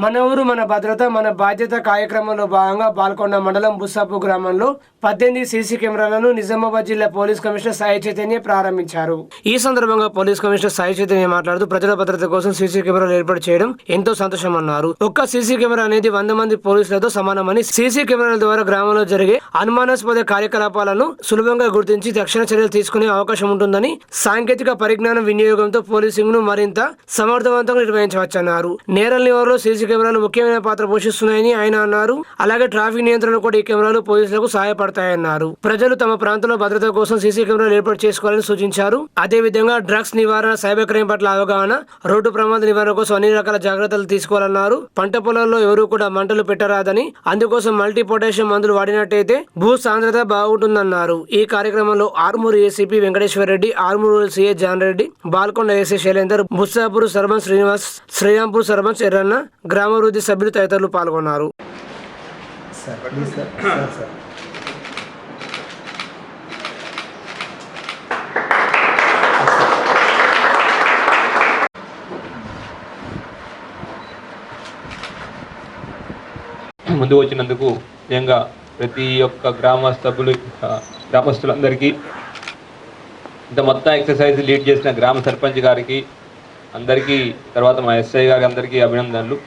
మన ఊరు మన భద్రత మన బాధ్యత కార్యక్రమంలో భాగంగా బాల్కొండ మండలం బుస్సాపు గ్రామంలో 18 సీసీ కెమెరాలను నిజామాబాద్ జిల్లా పోలీస్ కమిషనర్ సాయి చైతన్య ప్రారంభించారు. ఈ సందర్భంగా పోలీస్ కమిషనర్ సాయి చైతన్య మాట్లాడుతూ ప్రజల భద్రత కోసం సీసీ కెమెరాలు ఏర్పాటు చేయడం ఎంతో సంతోషమన్నారు. ఒక్క సీసీ కెమెరా అనేది 100 మంది పోలీసులతో సమానమని, సీసీ కెమెరాల ద్వారా గ్రామంలో జరిగే అనుమానాస్పద కార్యకలాపాలను సులభంగా గుర్తించి తక్షణ చర్యలు తీసుకునే అవకాశం ఉంటుందని, సాంకేతిక పరిజ్ఞానం వినియోగంతో పోలీసింగ్ ను మరింత సమర్థవంతంగా నిర్వహించవచ్చన్నారు. నేరాల నివారణలో సీసీ కెమెరాలు ముఖ్యమైన పాత్ర పోషిస్తున్నాయని ఆయన అన్నారు. అలాగే ట్రాఫిక్ నియంత్రణ కూడా ఈ కెమెరాలు పోలీసులకు సహాయపడతాయన్నారు. ప్రజలు తమ ప్రాంతంలో భద్రత కోసం సీసీ కెమెరాలు ఏర్పాటు చేసుకోవాలని సూచించారు. అదేవిధంగా డ్రగ్స్ నివారణ, సైబర్ క్రైమ్ పట్ల అవగాహన, రోడ్డు ప్రమాద నివారణ కోసం అన్ని రకాల జాగ్రత్తలు తీసుకోవాలన్నారు. పంట పొలాల్లో ఎవరూ కూడా మంటలు పెట్టరాదని, అందుకోసం మల్టీ పొటాషియం మందులు వాడినట్టయితే భూ సాంద్రత బాగుంటుందన్నారు. ఈ కార్యక్రమంలో Armoor ACP Venkateswara Reddy, Armoor CI John Reddy, Balkonda AC Shailender, Bussapur sarpanch Srinivas, Srirampur sarpanch Erranna, గ్రామాభివృద్ధి సభ్యులు తదితరులు పాల్గొన్నారు. ముందుకు వచ్చినందుకు నిజంగా ప్రతి ఒక్క గ్రామస్తులందరికీ, ఇంత మొత్తం ఎక్సర్సైజ్ లీడ్ చేసిన గ్రామ సర్పంచ్ గారికి అందరికీ, తర్వాత మా ఎస్ఐ గారికి అందరికీ అభినందనలు.